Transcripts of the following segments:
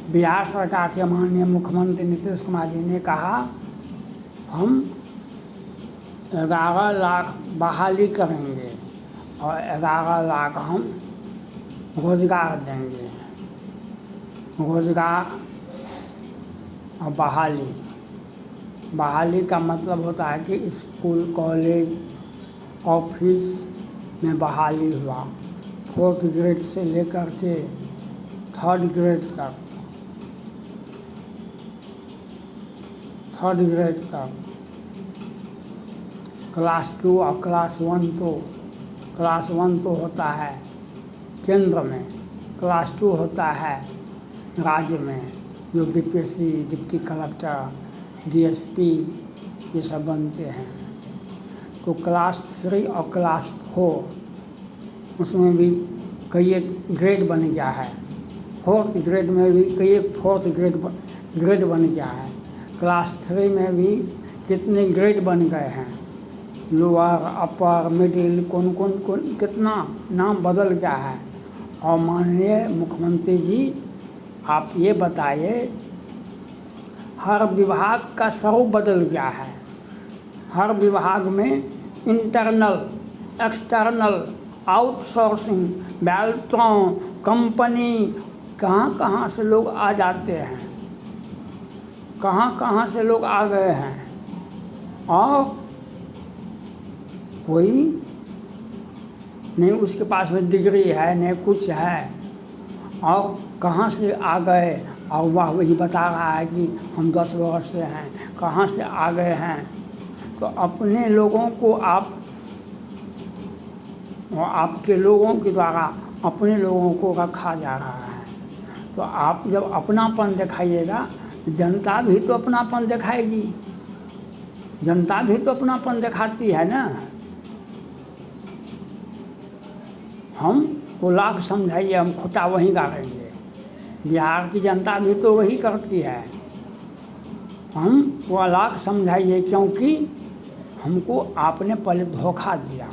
बिहार सरकार के माननीय मुख्यमंत्री नीतीश कुमार जी ने कहा हम 11 लाख बहाली करेंगे और 11 लाख हम रोजगार देंगे। रोजगार और बहाली का मतलब होता है कि स्कूल, कॉलेज, ऑफिस में बहाली हुआ। 4th ग्रेड से लेकर के 3rd ग्रेड तक, क्लास 2 और क्लास 1 तो होता है केंद्र में, क्लास 2 होता है राज्य में, जो बीपीएससी, डिप्टी कलेक्टर, डीएसपी ये सब बनते हैं। तो क्लास 3 और क्लास 4 उसमें भी कई एक ग्रेड बन गया है। 4th ग्रेड में भी कई एक 4th ग्रेड बन गया है। क्लास 3 में भी कितने ग्रेड बन गए हैं, लोअर, अपर, मिडिल, कौन कितना नाम बदल गया है। और माननीय मुख्यमंत्री जी आप ये बताइए, हर विभाग का स्वरूप बदल गया है। हर विभाग में internal, external, outsourcing, Beltron, company, कहाँ से लोग आ जाते हैं, कहाँ से लोग आ गए हैं। और कोई नहीं उसके पास में डिग्री है, नहीं कुछ है, और कहाँ से आ गए। और वह वही बता रहा है कि हम 10 वर्ष से हैं, कहाँ से आ गए हैं। तो अपने लोगों को आप और आपके लोगों के द्वारा अपने लोगों को रखा जा रहा है। तो आप जब अपनापन दिखाइएगा, जनता भी तो अपनापन दिखाएगी, जनता भी तो अपनापन दिखाती है ना। हम को लाख समझाइए, हम खोटा वहीं गाड़ेंगे। बिहार की जनता भी तो वही करती है। हम वो लाख समझाइए, क्योंकि हमको आपने पहले धोखा दिया,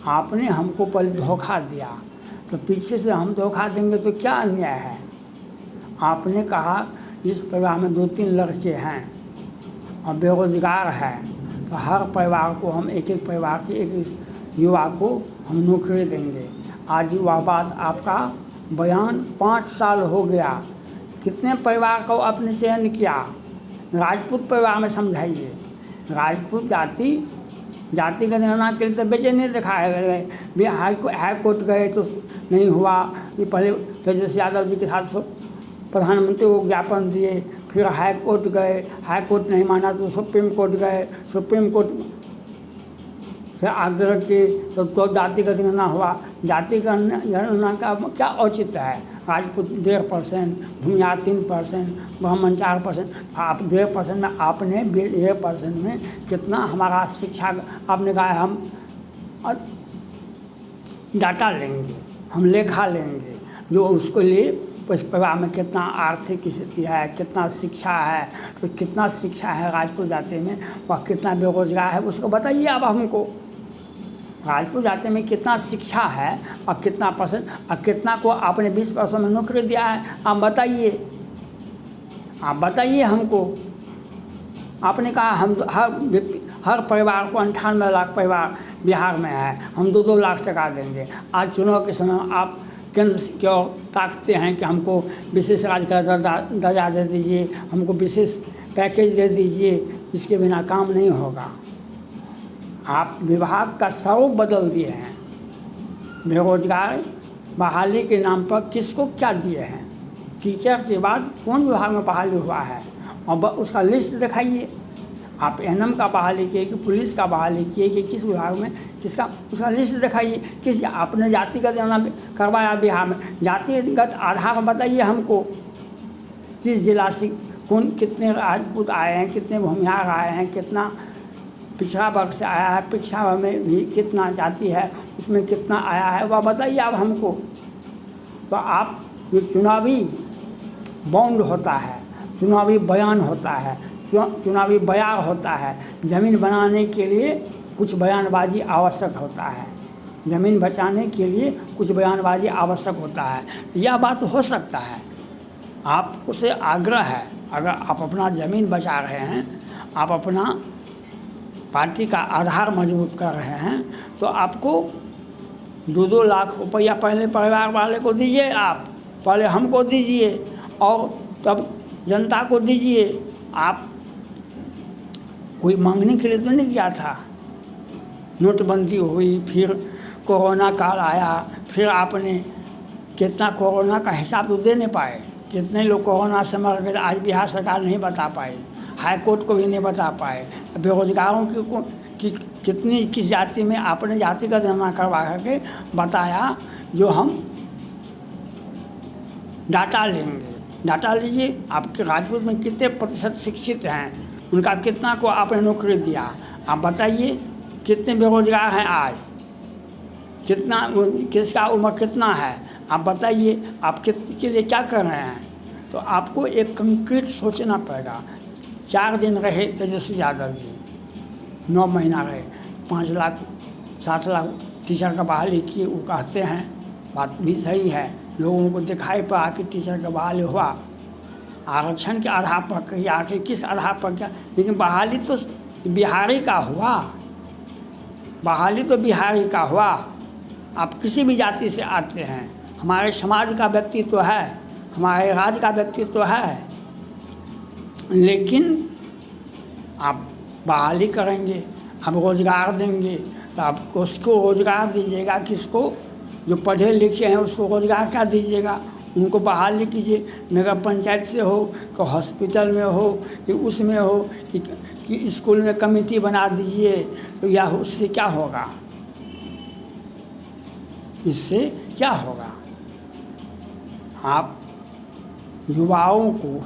आपने हमको पहले धोखा दिया, तो पीछे से हम धोखा देंगे तो क्या अन्याय है। आपने कहा जिस परिवार में 2-3 लड़के हैं और बेरोजगार है, तो हर परिवार को हम एक परिवार के एक युवा को हम नौकरी देंगे। आज वह बात आपका बयान 5 साल हो गया, कितने परिवार को आपने चयन किया। राजपूत परिवार में समझाइए, राजपूत जाति का निर्णय के लिए तो बेचैनी दिखाए गए। हाई कोर्ट गए तो नहीं हुआ। ये पहले तेजस्वी यादव जी के साथ प्रधानमंत्री को ज्ञापन दिए, फिर हाई कोर्ट गए, हाई कोर्ट नहीं माना तो सुप्रीम कोर्ट गए, सुप्रीम कोर्ट से आग्रह किए तो जाति का निर्णय हुआ। जाति का निर्णय का क्या औचित्य है। राजपूत 1.5%, भूमिहार 3%, ब्राह्मण 4%। आप 1.5% में, आपने 1.5% में कितना हमारा शिक्षा, आपने कहा हम डाटा लेंगे, हम लेखा लेंगे, जो उसके लिए परिवार में कितना आर्थिक स्थिति है, कितना शिक्षा है, तो कितना शिक्षा है राजपूत जाति में, वह कितना बेरोजगार है, उसको बताइए आप हमको। राजपूत जाति में कितना शिक्षा है और कितना परसेंट, और कितना को आपने 20% में नौकरी दिया है, आप बताइए हमको। आपने कहा हम हर परिवार को 98 लाख परिवार बिहार में है, हम 2-2 लाख टका देंगे। आज चुनाव के समय आप केंद्र की ओर ताकते हैं कि हमको विशेष राज्य का दर्जा दे दीजिए, हमको विशेष पैकेज दे दीजिए, इसके बिना काम नहीं होगा। आप विभाग का स्वरूप बदल दिए हैं। बेरोजगार बहाली के नाम पर किसको क्या दिए हैं। टीचर के बाद कौन विभाग में बहाली हुआ है, और उसका लिस्ट दिखाइए। आप एनएम का बहाली किए कि पुलिस का बहाली किए कि किस विभाग में, किसका, उसका लिस्ट दिखाइए। किस आपने जातिगत करवाया बिहार में, जातिगत आधार पर बताइए हमको। जिस जिला से कितने राजपूत आए हैं, कितने भूमिहार आए हैं, कितना पिछड़ा वर्ग से आया है, पिछड़ा वर्ग में भी कितना जाति है, उसमें कितना आया है, वह बताइए आप हमको। तो आप ये चुनावी बॉन्ड होता है, चुनावी बयान होता है, चुनावी बयान होता है। ज़मीन बनाने के लिए कुछ बयानबाजी आवश्यक होता है, ज़मीन बचाने के लिए कुछ बयानबाजी आवश्यक होता है। यह बात हो सकता है, आपको से आग्रह है, अगर आप अपना ज़मीन बचा रहे हैं, आप अपना पार्टी का आधार मजबूत कर रहे हैं, तो आपको 2-2 लाख रुपया पहले परिवार वाले को दीजिए, आप पहले हमको दीजिए और तब जनता को दीजिए। आप कोई मांगने के लिए तो नहीं किया था। नोटबंदी हुई, फिर कोरोना काल आया, फिर आपने कितना कोरोना का हिसाब तो दे नहीं पाए, कितने लोग कोरोना से मर गए आज बिहार सरकार नहीं बता पाई, हाई कोर्ट को भी नहीं बता पाए। बेरोजगारों की कितनी किस जाति में आपने जाति का जमा करवा करके बताया, जो हम डाटा लेंगे। डाटा लीजिए, आपके राजपूत में कितने प्रतिशत शिक्षित हैं, उनका कितना को आपने नौकरी दिया, आप बताइए। कितने बेरोजगार हैं आज, कितना किसका उम्र कितना है, आप बताइए। आप किसके लिए क्या कर रहे हैं। तो आपको एक कंक्रीट सोचना पड़ेगा। 4 दिन रहे तेजस्वी यादव जी, 9 महीना रहे, 5 लाख 7 लाख टीचर का बहाली किए, वो कहते हैं, बात भी सही है। लोगों को दिखाई पड़ा कि टीचर का बहाली हुआ, आरक्षण के आधार पर कहीं आके किस आधार पर क्या, लेकिन बहाली तो बिहारी का हुआ, बहाली तो बिहारी का हुआ। आप किसी भी जाति से आते हैं, हमारे समाज का व्यक्तित्व तो है, हमारे राज्य का व्यक्तित्व तो है, लेकिन आप बहाली करेंगे, आप रोज़गार देंगे, तो आप उसको रोज़गार दीजिएगा, किसको, जो पढ़े लिखे हैं उसको रोज़गार क्या दीजिएगा, उनको बहाली कीजिए। नगर पंचायत से हो, कि हॉस्पिटल में हो, कि उसमें हो, कि स्कूल में कमेटी बना दीजिए। तो या उससे क्या होगा, इससे क्या होगा। आप युवाओं को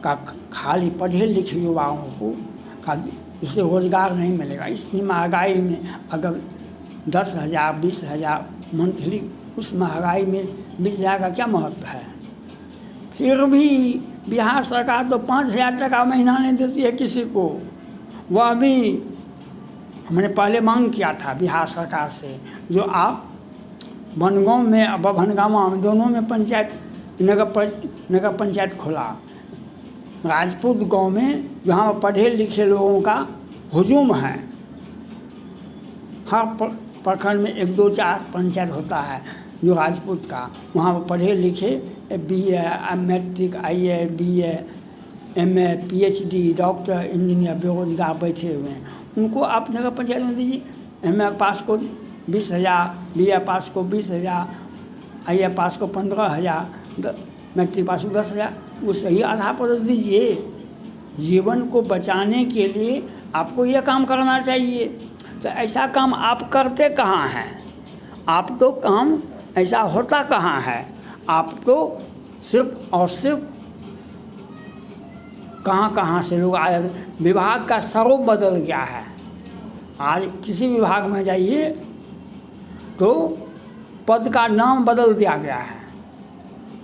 का खाली पढ़े लिखे युवाओं को का उससे रोज़गार नहीं मिलेगा। इतनी महंगाई में अगर 10,000 20,000 मंथली, उस महंगाई में 20,000 का क्या महत्व है। फिर भी बिहार सरकार तो 5,000 टका महीना नहीं देती है किसी को। वह भी हमने पहले मांग किया था बिहार सरकार से, जो आप बनगांव में और बभनगांव में दोनों में पंचायत नगर पंचायत खोला। राजपूत गांव में जहाँ पढ़े लिखे लोगों का हुजूम है, हर प्रखंड में 1 2 4 पंचायत होता है जो राजपूत का, वहाँ पर पढ़े लिखे BA matric IA BA MA PhD doctor engineer बेरोजगार बैठे हुए हैं, उनको आप नगर पंचायत में दीजिए। MA पास को 20,000, BA पास को 20,000, IA पास को 15,000, मैट्रिक पास को 10,000, वो सही आधार पर दीजिए। जीवन को बचाने के लिए आपको यह काम करना चाहिए। तो ऐसा काम आप करते कहाँ हैं, आप तो काम ऐसा होता कहाँ है। आप तो सिर्फ और सिर्फ कहाँ से लोग आए, विभाग का स्वरूप बदल गया है। आज किसी विभाग में जाइए तो पद का नाम बदल दिया गया है,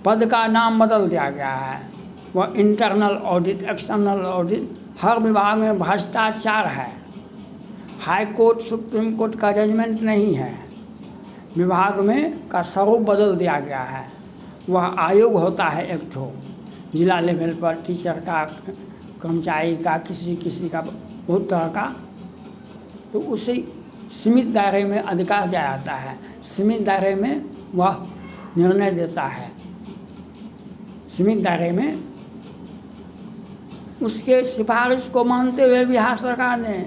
पद का नाम बदल दिया गया है। वह इंटरनल ऑडिट, एक्सटर्नल ऑडिट, हर विभाग में भ्रष्टाचार है। हाई कोर्ट सुप्रीम कोर्ट का जजमेंट नहीं है, विभाग में का स्वरूप बदल दिया गया है। वह आयोग होता है एक ठो, जिला लेवल पर टीचर का, कर्मचारी का, किसी का बहुत तरह का, तो उसे सीमित दायरे में अधिकार दिया जाता है, सीमित दायरे में वह निर्णय देता है, सीमित दायरे में। उसके सिफारिश को मानते हुए बिहार सरकार ने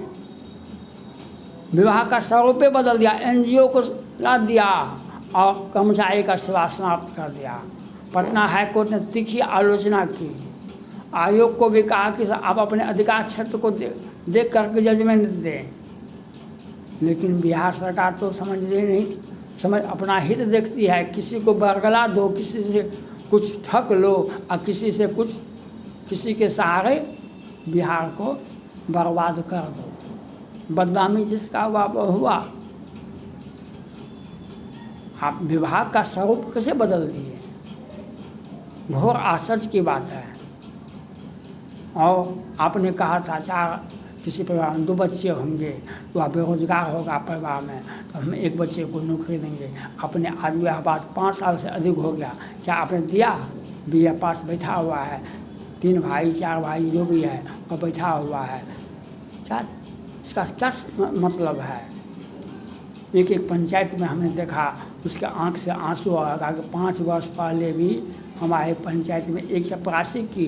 विभाग का स्वरूप बदल दिया, NGO को ला दिया और कर्मचारी का सेवा समाप्त कर दिया। पटना हाई कोर्ट ने तीखी आलोचना की, आयोग को भी कहा कि आप अपने अधिकार क्षेत्र को देख करके जजमेंट दें, लेकिन बिहार सरकार तो अपना हित देखती है। किसी को बरगला दो, किसी से कुछ ठग लो और किसी के सहारे बिहार को बर्बाद कर दो। बदनामी जिसका हुआ वो हुआ। आप विभाग का स्वरूप कैसे बदल दिए, घोर आश्चर्य की बात है। और आपने कहा था किसी परिवार में 2 बच्चे होंगे तो आप बेरोजगार होगा परिवार में, तो हम 1 बच्चे को नौकरी देंगे। अपने आज यह बात 5 साल से अधिक हो गया, क्या आपने दिया? BA पास बैठा हुआ है, 3 भाई 4 भाई जो भी है वो बैठा हुआ है। क्या इसका क्या मतलब है? एक एक पंचायत में हमने देखा उसके आँख से आंसू आ गया कि 5 वर्ष पहले भी हमारे पंचायत में एक चपरासी की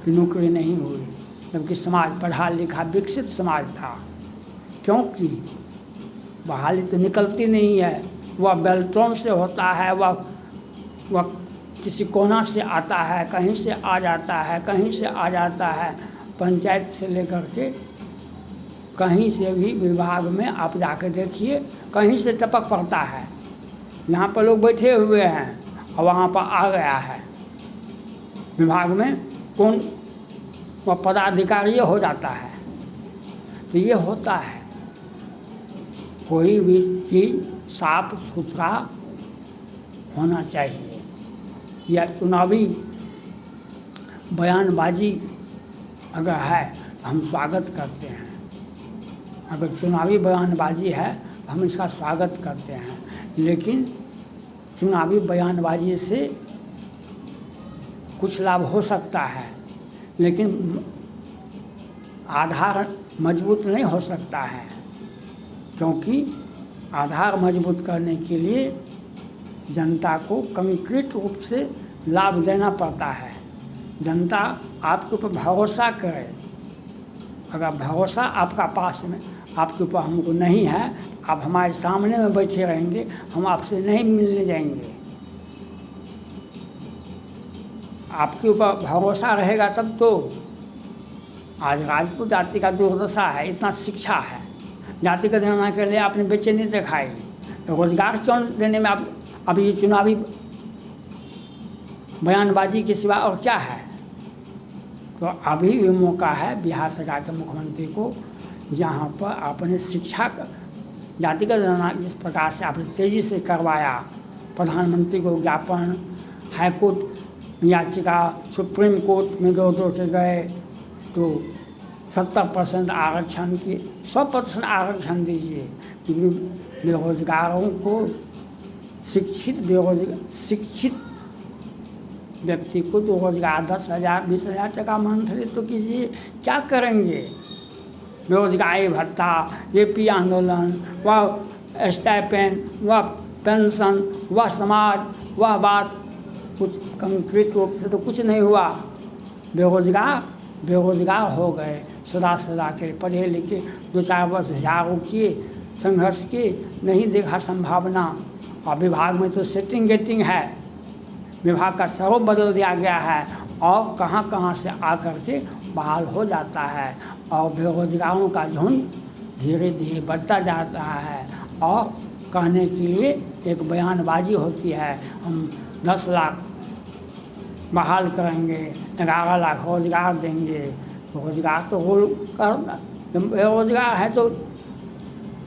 नौकरी नहीं हुई, जबकि समाज पढ़ा लिखा विकसित समाज था। क्योंकि बहाली तो निकलती नहीं है, वह बेल्ट्रॉन से होता है, वह किसी कोना से आता है, कहीं से आ जाता है, कहीं से आ जाता है। पंचायत से लेकर के कहीं से भी विभाग में आप जाके देखिए, कहीं से टपक पड़ता है। यहाँ पर लोग बैठे हुए हैं और वहाँ पर आ गया है विभाग में, कौन वह पदाधिकारी हो जाता है। तो ये होता है, कोई भी चीज़ साफ सुथरा होना चाहिए। या चुनावी बयानबाजी अगर है तो हम स्वागत करते हैं। अगर चुनावी बयानबाजी है तो हम इसका स्वागत करते हैं, लेकिन चुनावी बयानबाजी से कुछ लाभ हो सकता है, लेकिन आधार मजबूत नहीं हो सकता है। क्योंकि आधार मजबूत करने के लिए जनता को कंक्रीट रूप से लाभ देना पड़ता है। जनता आपके ऊपर भरोसा करे। अगर भरोसा आपका पास में आपके ऊपर हमको नहीं है, आप हमारे सामने में बैठे रहेंगे, हम आपसे नहीं मिलने जाएंगे। आपके ऊपर भरोसा रहेगा तब तो। आज राजपूत जाति का दुर्दशा है, इतना शिक्षा है, जाति का देना के लिए आपने बेचैनी दिखाई। रोजगार क्यों देने में आप अभी ये चुनावी बयानबाजी के सिवा और क्या है? तो अभी भी मौका है बिहार सरकार के मुख्यमंत्री को, जहाँ पर आपने शिक्षा का जातिगत जनगणना जिस प्रकार से आपने तेज़ी से करवाया, प्रधानमंत्री को ज्ञापन, हाईकोर्ट याचिका, सुप्रीम कोर्ट में दो से गए, तो 70% आरक्षण की 100% आरक्षण दीजिए। क्योंकि बेरोजगारों को शिक्षित व्यक्ति को तो रोजगार 10,000 20,000 टका मंथली तो कीजिए, क्या करेंगे? बेरोजगारी भत्ता, AP आंदोलन, वह स्टाइपेंड, वह पेंशन, वह समाज, वह बात, कुछ कंक्रीट रूप से तो कुछ नहीं हुआ। बेरोजगार हो गए, सदा के पढ़े लिखे 2-4 वर्ष झाड़ू किए, संघर्ष किए, नहीं देखा संभावना। और विभाग में तो सेटिंग गेटिंग है, विभाग का स्वरूप बदल दिया गया है और कहाँ से आकर के बहाल हो जाता है, और बेरोजगारों का झुंड धीरे धीरे बढ़ता जाता है। और कहने के लिए एक बयानबाजी होती है, हम 10 लाख बहाल करेंगे, 11 लाख रोजगार देंगे। रोजगार तो बेरोजगार है तो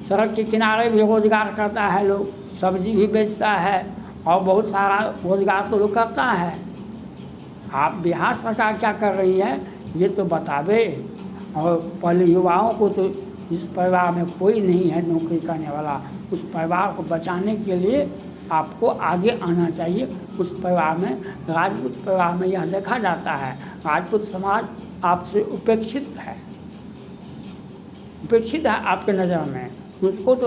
सड़क के किनारे भी रोजगार करता है लोग, सब्जी भी बेचता है और बहुत सारा रोजगार तो लोग करता है। आप बिहार सरकार क्या कर रही है ये तो बतावे। और पहले युवाओं को तो जिस परिवार में कोई नहीं है नौकरी करने वाला, उस परिवार को बचाने के लिए आपको आगे आना चाहिए। उस परिवार में, राजपूत परिवार में यह देखा जाता है, राजपूत समाज आपसे उपेक्षित है आपके नज़र में। उसको तो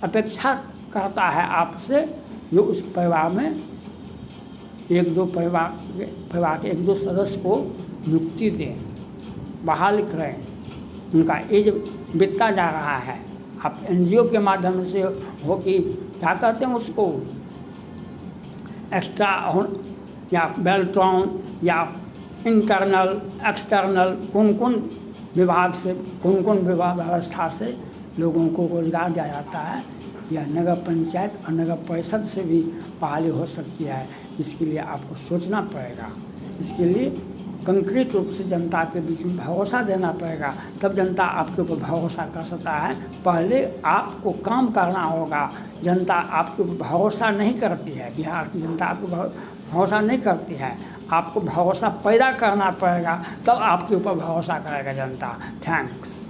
अपेक्षा करता है आपसे, जो उस परिवार में परिवार के 1-2 सदस्य को नियुक्ति दें, बहाल करें। उनका एज बीतता जा रहा है। आप NGO के माध्यम से हो कि क्या कहते हैं उसको, एक्स्ट्रा या बेल्ट्रॉन या इंटरनल एक्सटर्नल, कौन विभाग से कौन विभाग व्यवस्था से लोगों को रोजगार दिया जाता है। यह नगर पंचायत और नगर परिषद से भी बहाली हो सकती है। इसके लिए आपको सोचना पड़ेगा। इसके लिए कंक्रीट रूप से जनता के बीच में भरोसा देना पड़ेगा, तब जनता आपके ऊपर भरोसा कर सकता है। पहले आपको काम करना होगा। जनता आपके ऊपर भरोसा नहीं करती है, बिहार की जनता आपको भरोसा नहीं करती है। आपको भरोसा पैदा करना पड़ेगा, तब आपके ऊपर भरोसा करेगा जनता। थैंक्स।